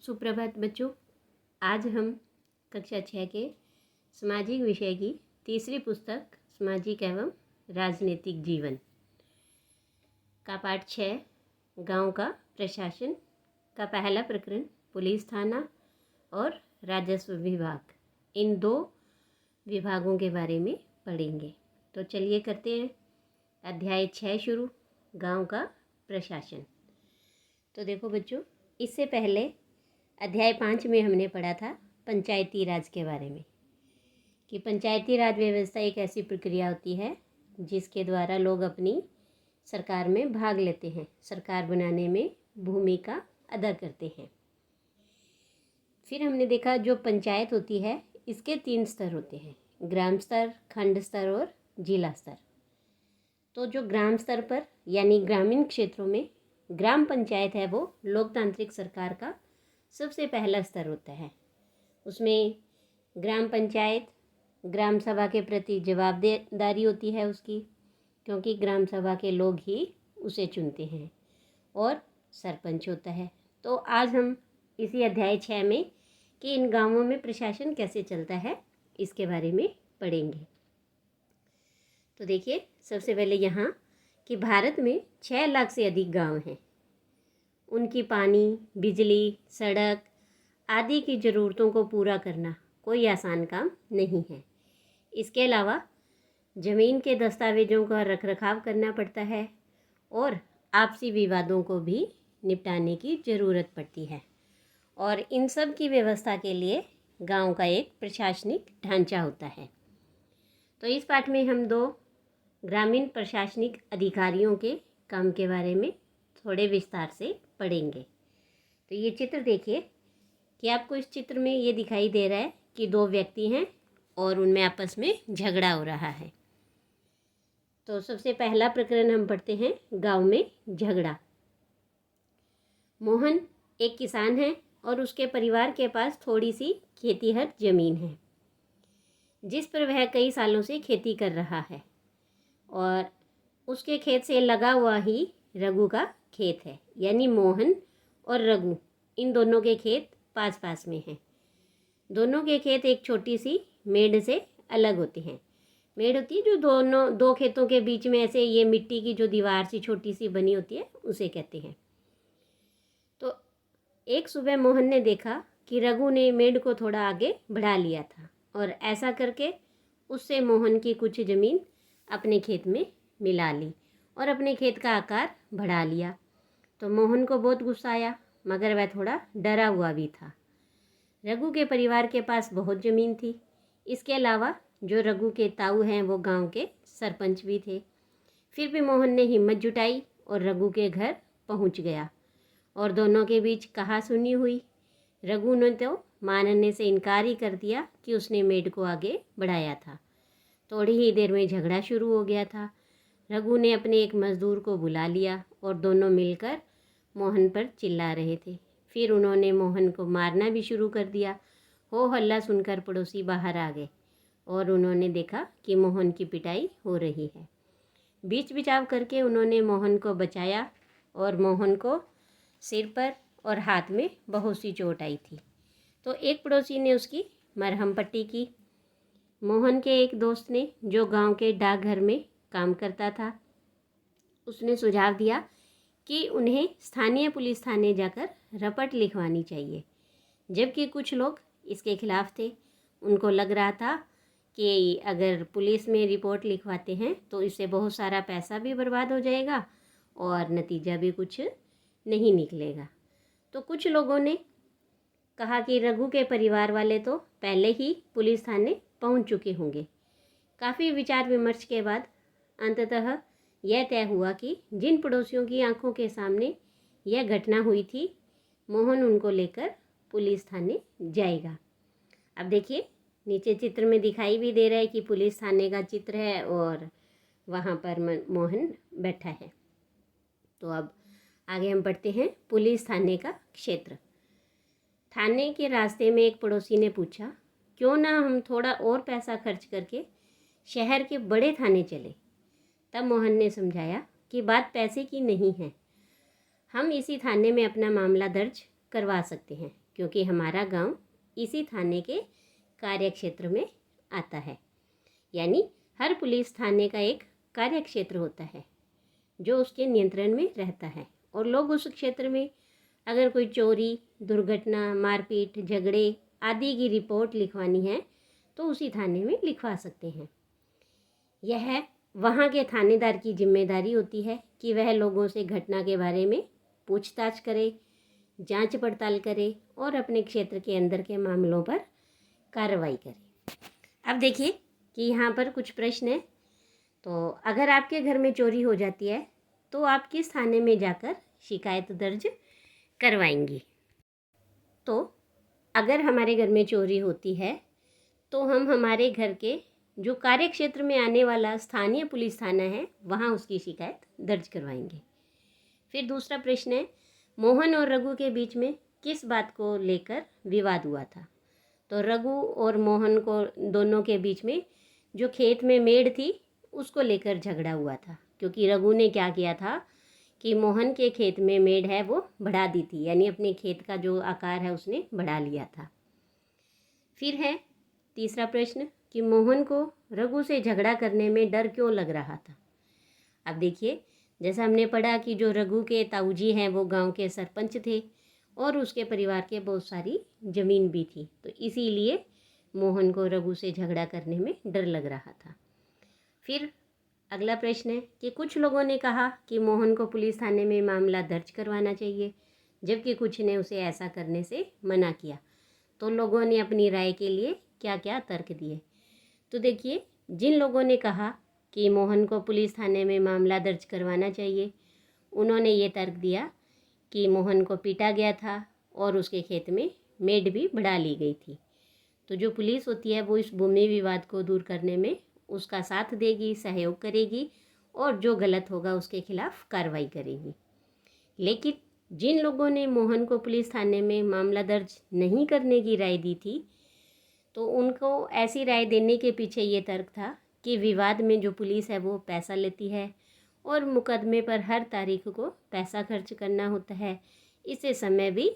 सुप्रभात बच्चों। आज हम कक्षा 6 के सामाजिक विषय की तीसरी पुस्तक सामाजिक एवं राजनीतिक जीवन का पाठ 6 गांव का प्रशासन का पहला प्रकरण पुलिस थाना और राजस्व विभाग, इन दो विभागों के बारे में पढ़ेंगे। तो चलिए करते हैं अध्याय 6 शुरू, गांव का प्रशासन। तो देखो बच्चों, इससे पहले अध्याय 5 में हमने पढ़ा था पंचायती राज के बारे में कि पंचायती राज व्यवस्था एक ऐसी प्रक्रिया होती है जिसके द्वारा लोग अपनी सरकार में भाग लेते हैं, सरकार बनाने में भूमिका अदा करते हैं। फिर हमने देखा जो पंचायत होती है इसके 3 स्तर होते हैं, ग्राम स्तर, खंड स्तर और जिला स्तर। तो जो ग्राम स्तर पर यानी ग्रामीण क्षेत्रों में ग्राम पंचायत है वो लोकतांत्रिक सरकार का सबसे पहला स्तर होता है। उसमें ग्राम पंचायत ग्राम सभा के प्रति जवाबदेही होती है उसकी, क्योंकि ग्राम सभा के लोग ही उसे चुनते हैं, और सरपंच होता है। तो आज हम इसी अध्याय 6 में कि इन गांवों में प्रशासन कैसे चलता है इसके बारे में पढ़ेंगे। तो देखिए, सबसे पहले यहाँ कि भारत में 6 लाख से अधिक गांव हैं। उनकी पानी, बिजली, सड़क आदि की ज़रूरतों को पूरा करना कोई आसान काम नहीं है। इसके अलावा ज़मीन के दस्तावेज़ों का रखरखाव करना पड़ता है और आपसी विवादों को भी निपटाने की ज़रूरत पड़ती है, और इन सब की व्यवस्था के लिए गांव का एक प्रशासनिक ढांचा होता है। तो इस पाठ में हम 2 ग्रामीण प्रशासनिक अधिकारियों के काम के बारे में थोड़े विस्तार से पढ़ेंगे। तो ये चित्र देखिए कि आपको इस चित्र में ये दिखाई दे रहा है कि 2 व्यक्ति हैं और उनमें आपस में झगड़ा हो रहा है। तो सबसे पहला प्रकरण हम पढ़ते हैं, गांव में झगड़ा। मोहन एक किसान है और उसके परिवार के पास थोड़ी सी खेतीहर जमीन है जिस पर वह कई सालों से खेती कर रहा है, और उसके खेत से लगा हुआ ही रघु का खेत है। यानी मोहन और रघु इन दोनों के खेत पास पास में हैं। दोनों के खेत एक छोटी सी मेड़ से अलग होते हैं। मेड़ होती है जो दोनों 2 खेतों के बीच में ऐसे ये मिट्टी की जो दीवार सी छोटी सी बनी होती है उसे कहते हैं। तो एक सुबह मोहन ने देखा कि रघु ने मेड़ को थोड़ा आगे बढ़ा लिया था, और ऐसा करके उससे मोहन की कुछ ज़मीन अपने खेत में मिला ली और अपने खेत का आकार बढ़ा लिया। तो मोहन को बहुत गुस्सा आया, मगर वह थोड़ा डरा हुआ भी था। रघु के परिवार के पास बहुत ज़मीन थी। इसके अलावा जो रघु के ताऊ हैं वो गांव के सरपंच भी थे। फिर भी मोहन ने हिम्मत जुटाई और रघु के घर पहुंच गया, और दोनों के बीच कहासुनी हुई। रघु ने तो मानने से इनकार ही कर दिया कि उसने मेड़ को आगे बढ़ाया था। थोड़ी ही देर में झगड़ा शुरू हो गया था। रघु ने अपने एक मजदूर को बुला लिया और दोनों मिलकर मोहन पर चिल्ला रहे थे। फिर उन्होंने मोहन को मारना भी शुरू कर दिया। हो हल्ला सुनकर पड़ोसी बाहर आ गए और उन्होंने देखा कि मोहन की पिटाई हो रही है। बीच बचाव करके उन्होंने मोहन को बचाया, और मोहन को सिर पर और हाथ में बहुत सी चोट आई थी। तो एक पड़ोसी ने उसकी मरहम पट्टी की। मोहन के एक दोस्त ने, जो गांव के डाकघर में काम करता था, उसने सुझाव दिया कि उन्हें स्थानीय पुलिस थाने जाकर रपट लिखवानी चाहिए, जबकि कुछ लोग इसके खिलाफ थे। उनको लग रहा था कि अगर पुलिस में रिपोर्ट लिखवाते हैं तो इससे बहुत सारा पैसा भी बर्बाद हो जाएगा और नतीजा भी कुछ नहीं निकलेगा। तो कुछ लोगों ने कहा कि रघु के परिवार वाले तो पहले ही पुलिस थाने पहुंच चुके होंगे। काफ़ी विचार विमर्श के बाद अंततः यह तय हुआ कि जिन पड़ोसियों की आंखों के सामने यह घटना हुई थी, मोहन उनको लेकर पुलिस थाने जाएगा। अब देखिए, नीचे चित्र में दिखाई भी दे रहा है कि पुलिस थाने का चित्र है और वहाँ पर मोहन बैठा है। तो अब आगे हम पढ़ते हैं पुलिस थाने का क्षेत्र। थाने के रास्ते में एक पड़ोसी ने पूछा, क्यों ना हम थोड़ा और पैसा खर्च करके शहर के बड़े थाने चले। तब मोहन ने समझाया कि बात पैसे की नहीं है, हम इसी थाने में अपना मामला दर्ज करवा सकते हैं, क्योंकि हमारा गांव इसी थाने के कार्यक्षेत्र में आता है। यानी हर पुलिस थाने का एक कार्यक्षेत्र होता है जो उसके नियंत्रण में रहता है, और लोग उस क्षेत्र में अगर कोई चोरी, दुर्घटना, मारपीट, झगड़े आदि की रिपोर्ट लिखवानी है तो उसी थाने में लिखवा सकते हैं। यह वहाँ के थानेदार की जिम्मेदारी होती है कि वह लोगों से घटना के बारे में पूछताछ करे, जांच पड़ताल करे और अपने क्षेत्र के अंदर के मामलों पर कार्रवाई करे। अब देखिए कि यहाँ पर कुछ प्रश्न हैं। तो अगर आपके घर में चोरी हो जाती है तो आप किस थाने में जाकर शिकायत दर्ज करवाएंगी? तो अगर हमारे घर में चोरी होती है तो हम हमारे घर के जो कार्यक्षेत्र में आने वाला स्थानीय पुलिस थाना है वहाँ उसकी शिकायत दर्ज करवाएंगे। फिर दूसरा प्रश्न है, मोहन और रघु के बीच में किस बात को लेकर विवाद हुआ था? तो रघु और मोहन को दोनों के बीच में जो खेत में मेड़ थी उसको लेकर झगड़ा हुआ था, क्योंकि रघु ने क्या किया था कि मोहन के खेत में मेड़ है वो बढ़ा दी थी, यानी अपने खेत का जो आकार है उसने बढ़ा लिया था। फिर है तीसरा प्रश्न कि मोहन को रघु से झगड़ा करने में डर क्यों लग रहा था? अब देखिए, जैसा हमने पढ़ा कि जो रघु के ताऊजी हैं वो गांव के सरपंच थे और उसके परिवार के बहुत सारी ज़मीन भी थी, तो इसीलिए मोहन को रघु से झगड़ा करने में डर लग रहा था। फिर अगला प्रश्न है कि कुछ लोगों ने कहा कि मोहन को पुलिस थाने में मामला दर्ज करवाना चाहिए, जबकि कुछ ने उसे ऐसा करने से मना किया। तो लोगों ने अपनी राय के लिए क्या क्या तर्क दिए? तो देखिए, जिन लोगों ने कहा कि मोहन को पुलिस थाने में मामला दर्ज करवाना चाहिए, उन्होंने ये तर्क दिया कि मोहन को पीटा गया था और उसके खेत में मेड़ भी बढ़ा ली गई थी। तो जो पुलिस होती है वो इस भूमि विवाद को दूर करने में उसका साथ देगी, सहयोग करेगी और जो गलत होगा उसके खिलाफ कार्रवाई करेगी। लेकिन जिन लोगों ने मोहन को पुलिस थाने में मामला दर्ज नहीं करने की राय दी थी, तो उनको ऐसी राय देने के पीछे ये तर्क था कि विवाद में जो पुलिस है वो पैसा लेती है और मुकदमे पर हर तारीख को पैसा खर्च करना होता है, इससे समय भी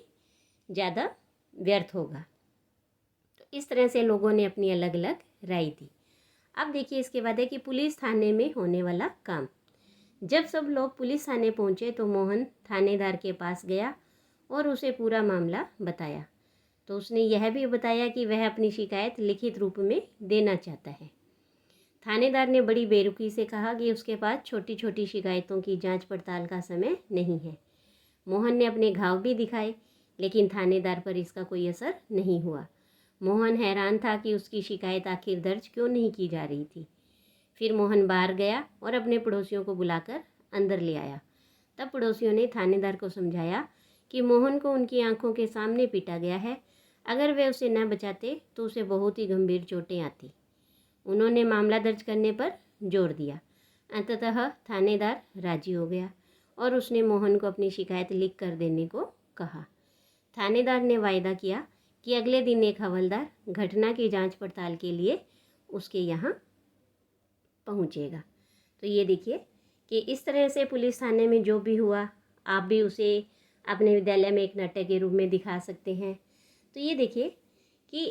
ज़्यादा व्यर्थ होगा। तो इस तरह से लोगों ने अपनी अलग अलग राय दी। अब देखिए इसके बाद है कि पुलिस थाने में होने वाला काम। जब सब लोग पुलिस थाने पहुँचे तो मोहन थानेदार के पास गया और उसे पूरा मामला बताया। तो उसने यह भी बताया कि वह अपनी शिकायत लिखित रूप में देना चाहता है। थानेदार ने बड़ी बेरुखी से कहा कि उसके पास छोटी छोटी शिकायतों की जांच पड़ताल का समय नहीं है। मोहन ने अपने घाव भी दिखाए, लेकिन थानेदार पर इसका कोई असर नहीं हुआ। मोहन हैरान था कि उसकी शिकायत आखिर दर्ज क्यों नहीं की जा रही थी। फिर मोहन बाहर गया और अपने पड़ोसियों को बुलाकर अंदर ले आया। तब पड़ोसियों ने थानेदार को समझाया कि मोहन को उनकी आंखों के सामने पीटा गया है, अगर वे उसे न बचाते तो उसे बहुत ही गंभीर चोटें आती। उन्होंने मामला दर्ज करने पर जोर दिया। अंततः थानेदार राजी हो गया और उसने मोहन को अपनी शिकायत लिख कर देने को कहा। थानेदार ने वायदा किया कि अगले दिन एक हवलदार घटना की जांच पड़ताल के लिए उसके यहाँ पहुँचेगा। तो ये देखिए कि इस तरह से पुलिस थाने में जो भी हुआ, आप भी उसे अपने विद्यालय में एक नाटक के रूप में दिखा सकते हैं। तो ये देखिए कि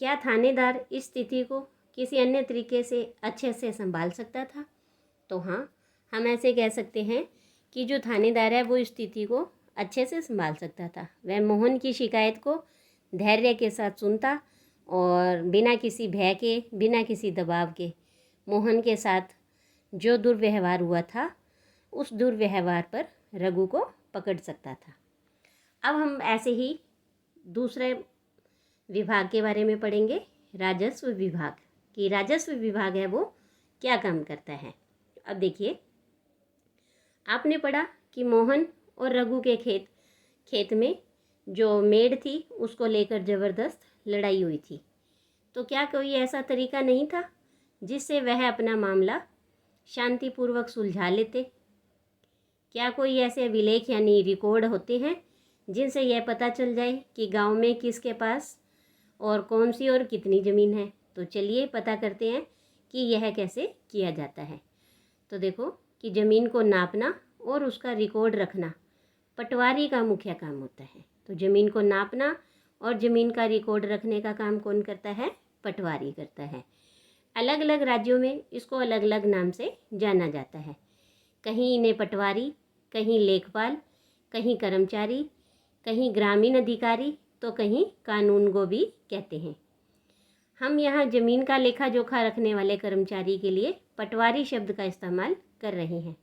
क्या थानेदार इस स्थिति को किसी अन्य तरीके से अच्छे से संभाल सकता था? तो हाँ, हम ऐसे कह सकते हैं कि जो थानेदार है वो इस स्थिति को अच्छे से संभाल सकता था। वह मोहन की शिकायत को धैर्य के साथ सुनता और बिना किसी भय के, बिना किसी दबाव के मोहन के साथ जो दुर्व्यवहार हुआ था उस दुर्व्यवहार पर रघु को पकड़ सकता था। अब हम ऐसे ही दूसरे विभाग के बारे में पढ़ेंगे, राजस्व विभाग। कि राजस्व विभाग है वो क्या काम करता है। अब देखिए, आपने पढ़ा कि मोहन और रघु के खेत में जो मेड़ थी उसको लेकर ज़बरदस्त लड़ाई हुई थी। तो क्या कोई ऐसा तरीका नहीं था जिससे वह अपना मामला शांतिपूर्वक सुलझा लेते? क्या कोई ऐसे अभिलेख यानी रिकॉर्ड होते हैं जिनसे यह पता चल जाए कि गांव में किसके पास और कौन सी और कितनी ज़मीन है? तो चलिए पता करते हैं कि यह कैसे किया जाता है। तो देखो कि ज़मीन को नापना और उसका रिकॉर्ड रखना पटवारी का मुख्य काम होता है। तो ज़मीन को नापना और ज़मीन का रिकॉर्ड रखने का काम कौन करता है? पटवारी करता है। अलग अलग राज्यों में इसको अलग अलग नाम से जाना जाता है। कहीं इन्हें पटवारी, कहीं लेखपाल, कहीं कर्मचारी, कहीं ग्रामीण अधिकारी, तो कहीं कानूनगो भी कहते हैं। हम यहाँ ज़मीन का लेखा जोखा रखने वाले कर्मचारी के लिए पटवारी शब्द का इस्तेमाल कर रहे हैं।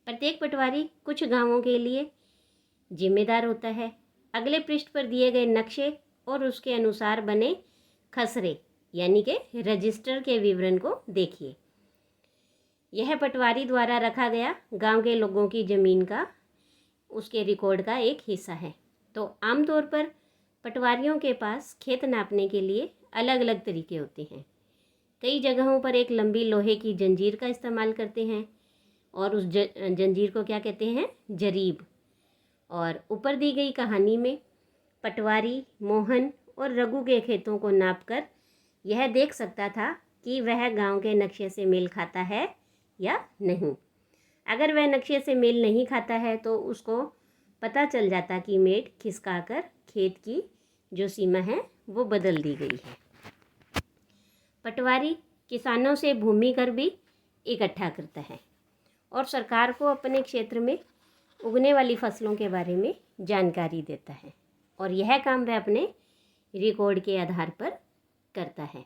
प्रत्येक पटवारी कुछ गांवों के लिए जिम्मेदार होता है। अगले पृष्ठ पर दिए गए नक्शे और उसके अनुसार बने खसरे यानी कि रजिस्टर के विवरण को देखिए। यह पटवारी द्वारा रखा गया गांव के लोगों की ज़मीन का उसके रिकॉर्ड का एक हिस्सा है। तो आमतौर पर पटवारियों के पास खेत नापने के लिए अलग अलग तरीके होते हैं। कई जगहों पर एक लंबी लोहे की जंजीर का इस्तेमाल करते हैं और उस जंजीर को क्या कहते हैं? जरीब। और ऊपर दी गई कहानी में पटवारी मोहन और रघु के खेतों को नापकर यह देख सकता था कि वह गांव के नक्शे से मेल खाता है या नहीं। अगर वह नक्शे से मेल नहीं खाता है तो उसको पता चल जाता कि मेट खिसकाकर खेत की जो सीमा है वो बदल दी गई है। पटवारी किसानों से भूमि कर भी इकट्ठा करता है और सरकार को अपने क्षेत्र में उगने वाली फसलों के बारे में जानकारी देता है और यह काम वह अपने रिकॉर्ड के आधार पर करता है।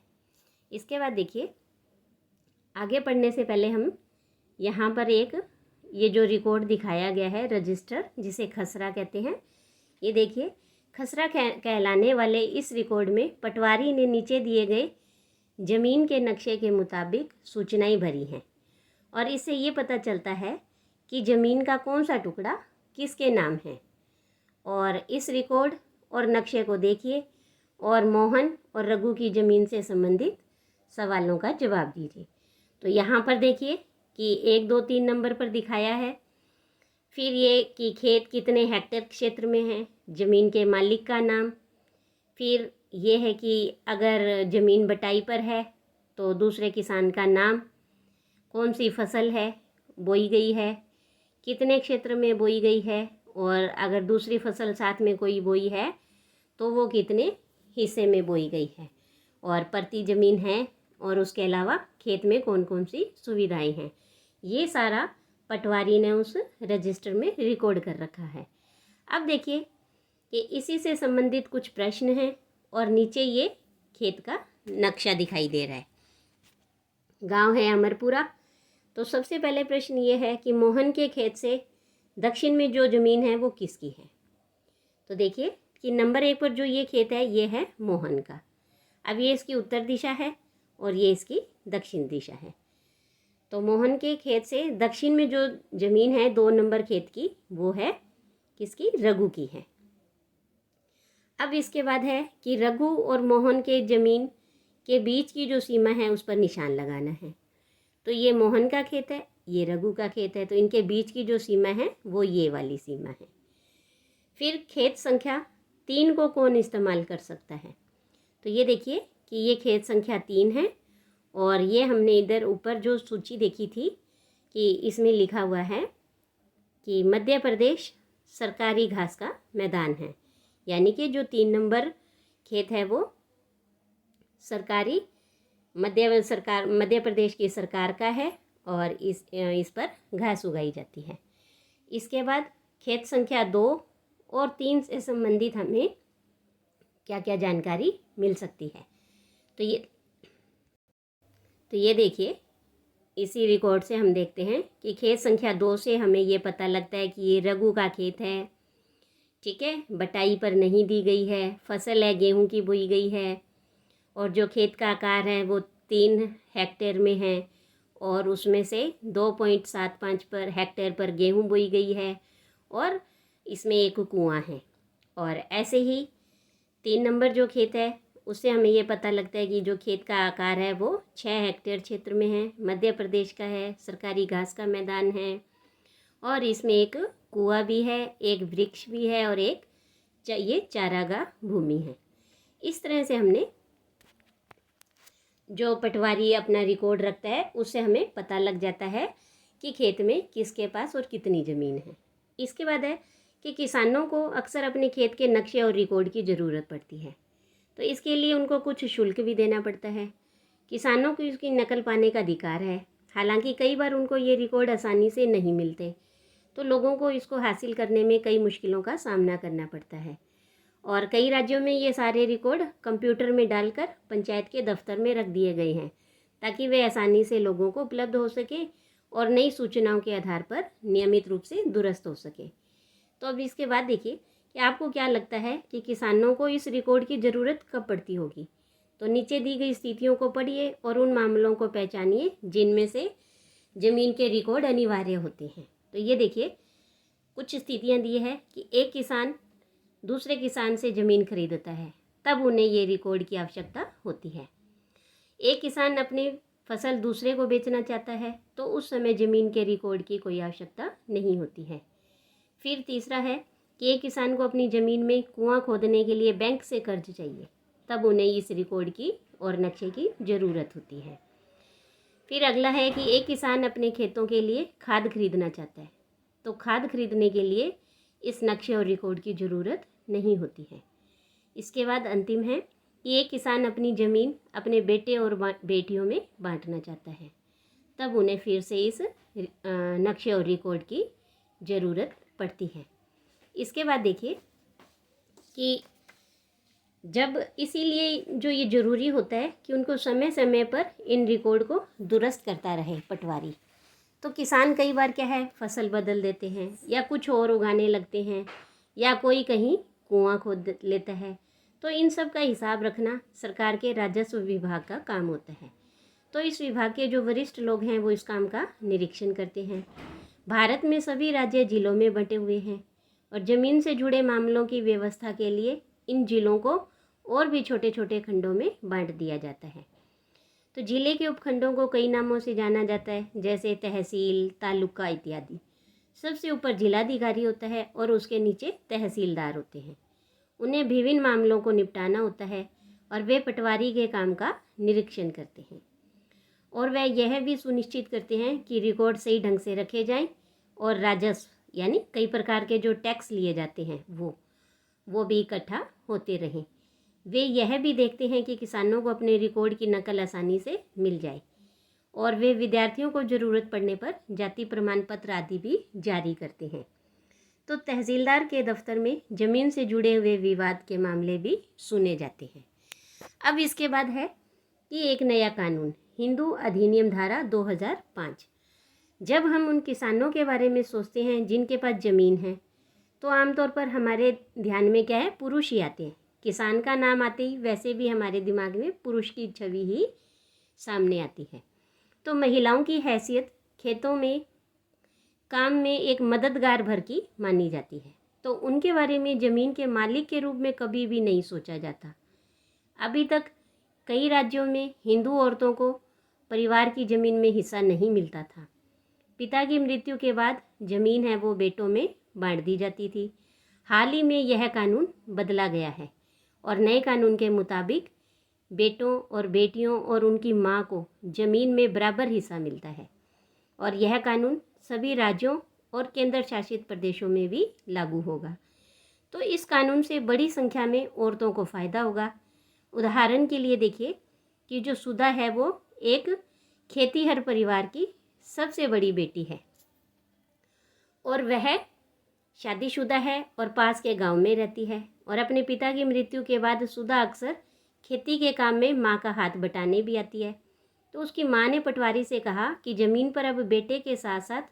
इसके बाद देखिए, आगे पढ़ने से पहले हम यहाँ पर ये जो रिकॉर्ड दिखाया गया है रजिस्टर, जिसे खसरा कहते हैं, ये देखिए खसरा कहलाने वाले इस रिकॉर्ड में पटवारी ने नीचे दिए गए ज़मीन के नक्शे के मुताबिक सूचनाएं भरी हैं और इससे ये पता चलता है कि ज़मीन का कौन सा टुकड़ा किसके नाम है। और इस रिकॉर्ड और नक्शे को देखिए और मोहन और रघु की ज़मीन से संबंधित सवालों का जवाब दीजिए। तो यहाँ पर देखिए कि 1, 2, 3 नंबर पर दिखाया है। फिर ये कि खेत कितने हेक्टेयर क्षेत्र में है, ज़मीन के मालिक का नाम। फिर ये है कि अगर ज़मीन बटाई पर है तो दूसरे किसान का नाम, कौन सी फसल है बोई गई है, कितने क्षेत्र में बोई गई है, और अगर दूसरी फसल साथ में कोई बोई है तो वो कितने हिस्से में बोई गई है, और प्रति ज़मीन है, और उसके अलावा खेत में कौन कौन सी सुविधाएं हैं। ये सारा पटवारी ने उस रजिस्टर में रिकॉर्ड कर रखा है। अब देखिए कि इसी से संबंधित कुछ प्रश्न हैं और नीचे ये खेत का नक्शा दिखाई दे रहा है। गांव है अमरपुरा। तो सबसे पहले प्रश्न ये है कि मोहन के खेत से दक्षिण में जो ज़मीन है वो किसकी है। तो देखिए कि नंबर 1 पर जो ये खेत है ये है मोहन का। अब ये इसकी उत्तर दिशा है और ये इसकी दक्षिण दिशा है। तो मोहन के खेत से दक्षिण में जो ज़मीन है 2 नंबर खेत की, वो है किसकी? रघु की है। अब इसके बाद है कि रघु और मोहन के ज़मीन के बीच की जो सीमा है उस पर निशान लगाना है। तो ये मोहन का खेत है, ये रघु का खेत है, तो इनके बीच की जो सीमा है वो ये वाली सीमा है। फिर खेत संख्या 3 को कौन इस्तेमाल कर सकता है। तो ये देखिए कि ये खेत संख्या 3 है और ये हमने इधर ऊपर जो सूची देखी थी कि इसमें लिखा हुआ है कि मध्य प्रदेश सरकारी घास का मैदान है, यानी कि जो 3 नंबर खेत है वो सरकारी मध्य प्रदेश की सरकार का है और इस पर घास उगाई जाती है। इसके बाद खेत संख्या 2 और 3 से संबंधित हमें क्या क्या जानकारी मिल सकती है। तो ये देखिए, इसी रिकॉर्ड से हम देखते हैं कि खेत संख्या 2 से हमें ये पता लगता है कि ये रघु का खेत है, ठीक है, बटाई पर नहीं दी गई है, फसल है गेहूं की बोई गई है, और जो खेत का आकार है वो 3 हेक्टेयर में है और उसमें से 2.75 पर हेक्टेयर पर गेहूं बोई गई है और इसमें एक कुआं है। और ऐसे ही 3 नंबर जो खेत है उससे हमें ये पता लगता है कि जो खेत का आकार है वो 6 हेक्टेयर क्षेत्र में है, मध्य प्रदेश का है, सरकारी घास का मैदान है और इसमें एक कुआं भी है, एक वृक्ष भी है और एक ये चारागाह भूमि है। इस तरह से हमने जो पटवारी अपना रिकॉर्ड रखता है उससे हमें पता लग जाता है कि खेत में किसके पास और कितनी ज़मीन है। इसके बाद है कि किसानों को अक्सर अपने खेत के नक्शे और रिकॉर्ड की ज़रूरत पड़ती है, तो इसके लिए उनको कुछ शुल्क भी देना पड़ता है। किसानों को इसकी नकल पाने का अधिकार है, हालांकि कई बार उनको ये रिकॉर्ड आसानी से नहीं मिलते, तो लोगों को इसको हासिल करने में कई मुश्किलों का सामना करना पड़ता है। और कई राज्यों में ये सारे रिकॉर्ड कंप्यूटर में डालकर पंचायत के दफ्तर में रख दिए गए हैं, ताकि वे आसानी से लोगों को उपलब्ध हो सके और नई सूचनाओं के आधार पर नियमित रूप से दुरुस्त हो सके। तो अब इसके बाद देखिए कि आपको क्या लगता है कि किसानों को इस रिकॉर्ड की ज़रूरत कब पड़ती होगी। तो नीचे दी गई स्थितियों को पढ़िए और उन मामलों को पहचानिए जिनमें से ज़मीन के रिकॉर्ड अनिवार्य होते हैं। तो ये देखिए कुछ स्थितियाँ दी है कि एक किसान दूसरे किसान से ज़मीन खरीदता है, तब उन्हें ये रिकॉर्ड की आवश्यकता होती है। एक किसान अपनी फसल दूसरे को बेचना चाहता है, तो उस समय ज़मीन के रिकॉर्ड की कोई आवश्यकता नहीं होती है। फिर तीसरा है कि एक किसान को अपनी ज़मीन में कुआं खोदने के लिए बैंक से कर्ज चाहिए, तब उन्हें इस रिकॉर्ड की और नक्शे की ज़रूरत होती है। फिर अगला है कि एक किसान अपने खेतों के लिए खाद खरीदना चाहता है, तो खाद खरीदने के लिए इस नक्शे और रिकॉर्ड की ज़रूरत नहीं होती है। इसके बाद अंतिम है कि एक किसान अपनी ज़मीन अपने बेटे और बेटियों में बांटना चाहता है, तब उन्हें फिर से इस नक्शे और रिकॉर्ड की ज़रूरत पड़ती है। इसके बाद देखिए कि जब इसीलिए जो ये ज़रूरी होता है कि उनको समय समय पर इन रिकॉर्ड को दुरुस्त करता रहे पटवारी। तो किसान कई बार क्या है फसल बदल देते हैं या कुछ और उगाने लगते हैं या कोई कहीं कुआं खोद लेता है, तो इन सब का हिसाब रखना सरकार के राजस्व विभाग का काम होता है। तो इस विभाग के जो वरिष्ठ लोग हैं वो इस काम का निरीक्षण करते हैं। भारत में सभी राज्य जिलों में बंटे हुए हैं और ज़मीन से जुड़े मामलों की व्यवस्था के लिए इन जिलों को और भी छोटे छोटे खंडों में बांट दिया जाता है। तो जिले के उपखंडों को कई नामों से जाना जाता है, जैसे तहसील, तालुका इत्यादि। सबसे ऊपर जिलाधिकारी होता है और उसके नीचे तहसीलदार होते हैं। उन्हें विभिन्न मामलों को निपटाना होता है और वे पटवारी के काम का निरीक्षण करते हैं और वह यह भी सुनिश्चित करते हैं कि रिकॉर्ड सही ढंग से रखे जाएं और राजस्व यानी कई प्रकार के जो टैक्स लिए जाते हैं वो भी इकट्ठा होते रहें। वे यह भी देखते हैं कि किसानों को अपने रिकॉर्ड की नकल आसानी से मिल जाए और वे विद्यार्थियों को ज़रूरत पड़ने पर जाति प्रमाण पत्र आदि भी जारी करते हैं। तो तहसीलदार के दफ्तर में ज़मीन से जुड़े हुए विवाद के मामले भी सुने जाते हैं। अब इसके बाद है कि एक नया कानून हिंदू अधिनियम धारा 2005। जब हम उन किसानों के बारे में सोचते हैं जिनके पास ज़मीन है, तो आमतौर पर हमारे ध्यान में क्या है पुरुष ही आते हैं। किसान का नाम आते ही वैसे भी हमारे दिमाग में पुरुष की छवि ही सामने आती है। तो महिलाओं की हैसियत खेतों में काम में एक मददगार भर की मानी जाती है, तो उनके बारे में ज़मीन के मालिक के रूप में कभी भी नहीं सोचा जाता। अभी तक कई राज्यों में हिंदू औरतों को परिवार की ज़मीन में हिस्सा नहीं मिलता था। पिता की मृत्यु के बाद ज़मीन है वो बेटों में बांट दी जाती थी। हाल ही में यह कानून बदला गया है और नए कानून के मुताबिक बेटों और बेटियों और उनकी माँ को ज़मीन में बराबर हिस्सा मिलता है और यह कानून सभी राज्यों और केंद्र शासित प्रदेशों में भी लागू होगा। तो इस कानून से बड़ी संख्या में औरतों को फ़ायदा होगा। उदाहरण के लिए देखिए कि जो सुधा है वो एक खेतीहर परिवार की सबसे बड़ी बेटी है और वह शादीशुदा है और पास के गांव में रहती है और अपने पिता की मृत्यु के बाद सुधा अक्सर खेती के काम में माँ का हाथ बटाने भी आती है। तो उसकी माँ ने पटवारी से कहा कि ज़मीन पर अब बेटे के साथ साथ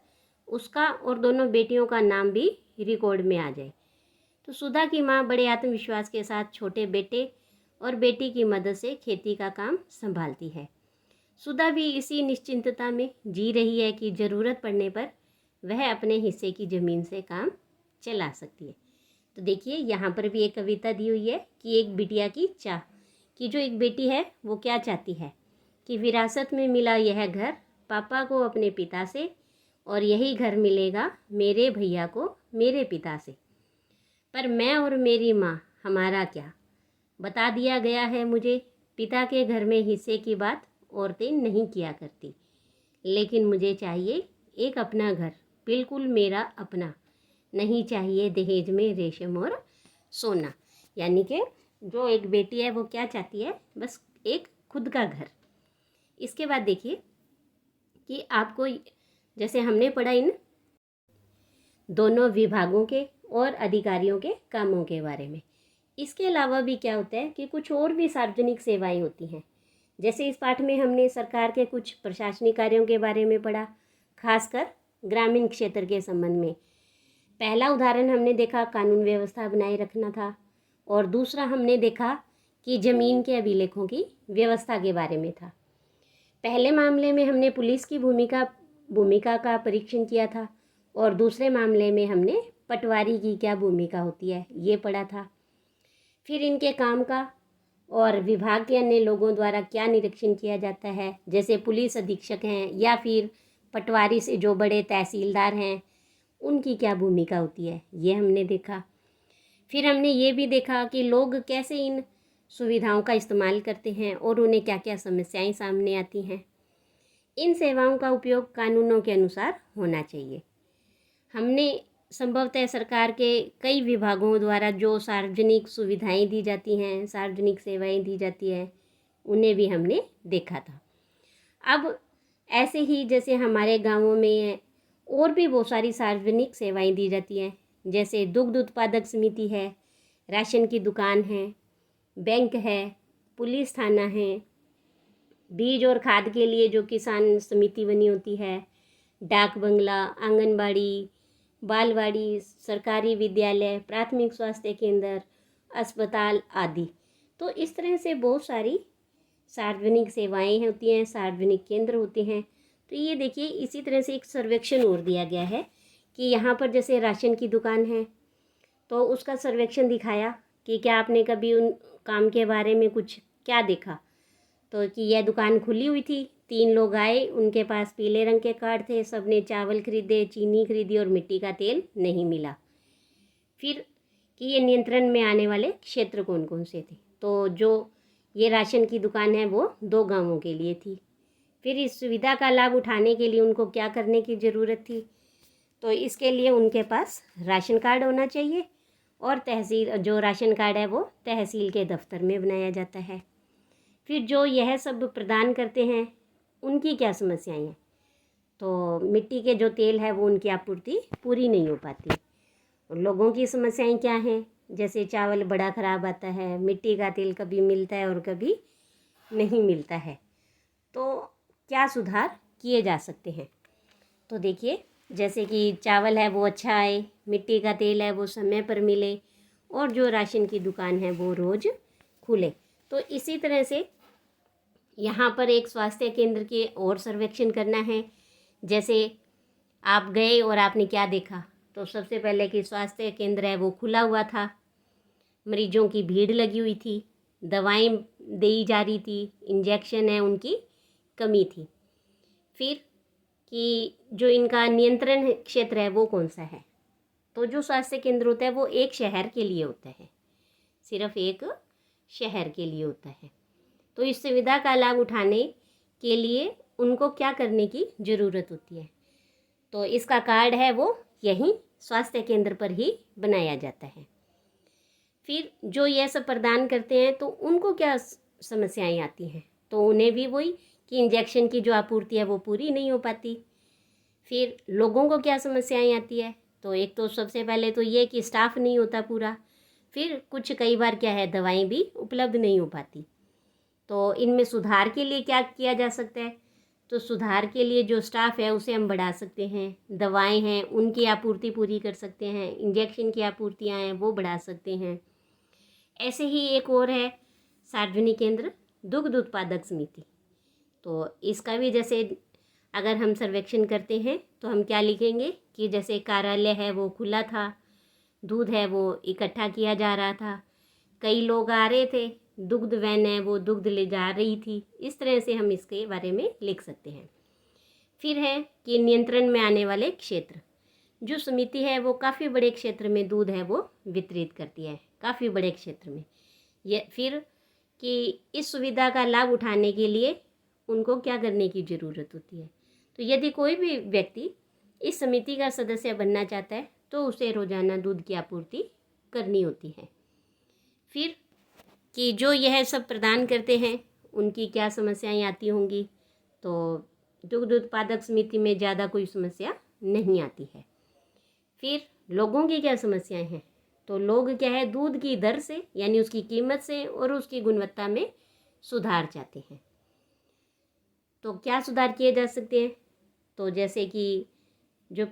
उसका और दोनों बेटियों का नाम भी रिकॉर्ड में आ जाए। तो सुधा की माँ बड़े आत्मविश्वास के साथ छोटे बेटे और बेटी की मदद से खेती का काम संभालती है। सुधा भी इसी निश्चिंतता में जी रही है कि ज़रूरत पड़ने पर वह अपने हिस्से की ज़मीन से काम चला सकती है। तो देखिए यहाँ पर भी एक कविता दी हुई है कि एक बिटिया की चाह, कि जो एक बेटी है वो क्या चाहती है कि विरासत में मिला यह घर पापा को अपने पिता से और यही घर मिलेगा मेरे भैया को मेरे पिता से। पर मैं और मेरी माँ हमारा क्या, बता दिया गया है मुझे पिता के घर में हिस्से की बात औरतें नहीं किया करती, लेकिन मुझे चाहिए एक अपना घर, बिल्कुल मेरा अपना, नहीं चाहिए दहेज में रेशम और सोना। यानी कि जो एक बेटी है वो क्या चाहती है, बस एक खुद का घर। इसके बाद देखिए कि आपको जैसे हमने पढ़ा इन दोनों विभागों के और अधिकारियों के कामों के बारे में। इसके अलावा भी क्या होता है कि कुछ और भी सार्वजनिक सेवाएं होती हैं। जैसे इस पाठ में हमने सरकार के कुछ प्रशासनिक कार्यों के बारे में पढ़ा, खासकर ग्रामीण क्षेत्र के संबंध में। पहला उदाहरण हमने देखा कानून व्यवस्था बनाए रखना था, और दूसरा हमने देखा कि ज़मीन के अभिलेखों की व्यवस्था के बारे में था। पहले मामले में हमने पुलिस की भूमिका का परीक्षण किया था, और दूसरे मामले में हमने पटवारी की क्या भूमिका होती है ये पढ़ा था। फिर इनके काम का और विभाग के अन्य लोगों द्वारा क्या निरीक्षण किया जाता है, जैसे पुलिस अधीक्षक हैं या फिर पटवारी से जो बड़े तहसीलदार हैं उनकी क्या भूमिका होती है, ये हमने देखा। फिर हमने ये भी देखा कि लोग कैसे इन सुविधाओं का इस्तेमाल करते हैं और उन्हें क्या क्या समस्याएं सामने आती हैं। इन सेवाओं का उपयोग कानूनों के अनुसार होना चाहिए। हमने संभवतः सरकार के कई विभागों द्वारा जो सार्वजनिक सुविधाएं दी जाती हैं, सार्वजनिक सेवाएं दी जाती हैं, उन्हें भी हमने देखा था। अब ऐसे ही जैसे हमारे गांवों में और भी बहुत सारी सार्वजनिक सेवाएं दी जाती हैं, जैसे दुग्ध उत्पादक समिति है, राशन की दुकान है, बैंक है, पुलिस थाना है, बीज और खाद के लिए जो किसान समिति बनी होती है, डाक बंगला, आंगनबाड़ी, बालवाड़ी, सरकारी विद्यालय, प्राथमिक स्वास्थ्य केंद्र, अस्पताल आदि। तो इस तरह से बहुत सारी सार्वजनिक सेवाएं होती हैं, सार्वजनिक केंद्र होते हैं। तो ये देखिए इसी तरह से एक सर्वेक्षण और दिया गया है कि यहाँ पर जैसे राशन की दुकान है तो उसका सर्वेक्षण दिखाया कि क्या आपने कभी उन काम के बारे में कुछ क्या देखा। तो कि यह दुकान खुली हुई थी, 3 लोग आए, उनके पास पीले रंग के कार्ड थे, सबने चावल खरीदे, चीनी खरीदी और मिट्टी का तेल नहीं मिला। फिर कि ये नियंत्रण में आने वाले क्षेत्र कौन कौन से थे। तो जो ये राशन की दुकान है वो 2 गांवों के लिए थी। फिर इस सुविधा का लाभ उठाने के लिए उनको क्या करने की ज़रूरत थी, तो इसके लिए उनके पास राशन कार्ड होना चाहिए, और तहसील जो राशन कार्ड है वो तहसील के दफ्तर में बनाया जाता है। फिर जो यह सब प्रदान करते हैं उनकी क्या समस्याएं हैं, तो मिट्टी के जो तेल है वो उनकी आपूर्ति पूरी नहीं हो पाती। और लोगों की समस्याएं क्या हैं, जैसे चावल बड़ा ख़राब आता है, मिट्टी का तेल कभी मिलता है और कभी नहीं मिलता है। तो क्या सुधार किए जा सकते हैं, तो देखिए जैसे कि चावल है वो अच्छा आए, मिट्टी का तेल है वो समय पर मिले, और जो राशन की दुकान है वो रोज़ खुले। तो इसी तरह से यहाँ पर एक स्वास्थ्य केंद्र के और सर्वेक्षण करना है। जैसे आप गए और आपने क्या देखा, तो सबसे पहले कि स्वास्थ्य केंद्र है वो खुला हुआ था, मरीजों की भीड़ लगी हुई थी, दवाएं दी जा रही थी, इंजेक्शन है उनकी कमी थी। फिर कि जो इनका नियंत्रण क्षेत्र है वो कौन सा है, तो जो स्वास्थ्य केंद्र होता है वो एक शहर के लिए होता है, सिर्फ एक शहर के लिए होता है। तो इस सुविधा का लाभ उठाने के लिए उनको क्या करने की ज़रूरत होती है, तो इसका कार्ड है वो यहीं स्वास्थ्य केंद्र पर ही बनाया जाता है। फिर जो यह सब प्रदान करते हैं तो उनको क्या समस्याएं आती हैं, तो उन्हें भी वही कि इंजेक्शन की जो आपूर्ति है वो पूरी नहीं हो पाती। फिर लोगों को क्या समस्याएं आती है, तो एक तो सबसे पहले तो ये कि स्टाफ नहीं होता पूरा। फिर कुछ कई बार क्या है दवाएं भी उपलब्ध नहीं हो पाती। तो इनमें सुधार के लिए क्या किया जा सकता है, तो सुधार के लिए जो स्टाफ है उसे हम बढ़ा सकते हैं, दवाएं हैं उनकी आपूर्ति पूरी कर सकते हैं, इंजेक्शन की आपूर्तियाँ हैं वो बढ़ा सकते हैं। ऐसे ही एक और है सार्वजनिक केंद्र दुग्ध उत्पादक समिति। तो इसका भी जैसे अगर हम सर्वेक्षण करते हैं तो हम क्या लिखेंगे कि जैसे कार्यालय है वो खुला था, दूध है वो इकट्ठा किया जा रहा था, कई लोग आ रहे थे, दुग्ध वैन है वो दुग्ध ले जा रही थी। इस तरह से हम इसके बारे में लिख सकते हैं। फिर है कि नियंत्रण में आने वाले क्षेत्र, जो समिति है वो काफ़ी बड़े क्षेत्र में दूध है वो वितरित करती है, काफ़ी बड़े क्षेत्र में। ये फिर कि इस सुविधा का लाभ उठाने के लिए उनको क्या करने की ज़रूरत होती है, तो यदि कोई भी व्यक्ति इस समिति का सदस्य बनना चाहता है तो उसे रोज़ाना दूध की आपूर्ति करनी होती है। फिर कि जो यह सब प्रदान करते हैं उनकी क्या समस्याएं आती होंगी, तो दुग्ध उत्पादक समिति में ज़्यादा कोई समस्या नहीं आती है। फिर लोगों की क्या समस्याएं हैं, तो लोग क्या है, दूध की दर से यानी उसकी कीमत से और उसकी गुणवत्ता में सुधार चाहते हैं। तो क्या सुधार किए जा सकते हैं, तो जैसे कि जो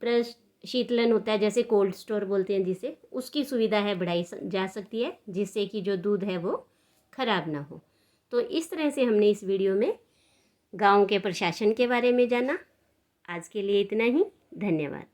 प्रशीतलन होता है, जैसे कोल्ड स्टोर बोलते हैं जिसे, उसकी सुविधा है बढ़ाई जा सकती है, जिससे कि जो दूध है वो खराब ना हो। तो इस तरह से हमने इस वीडियो में गांव के प्रशासन के बारे में जाना। आज के लिए इतना ही। धन्यवाद।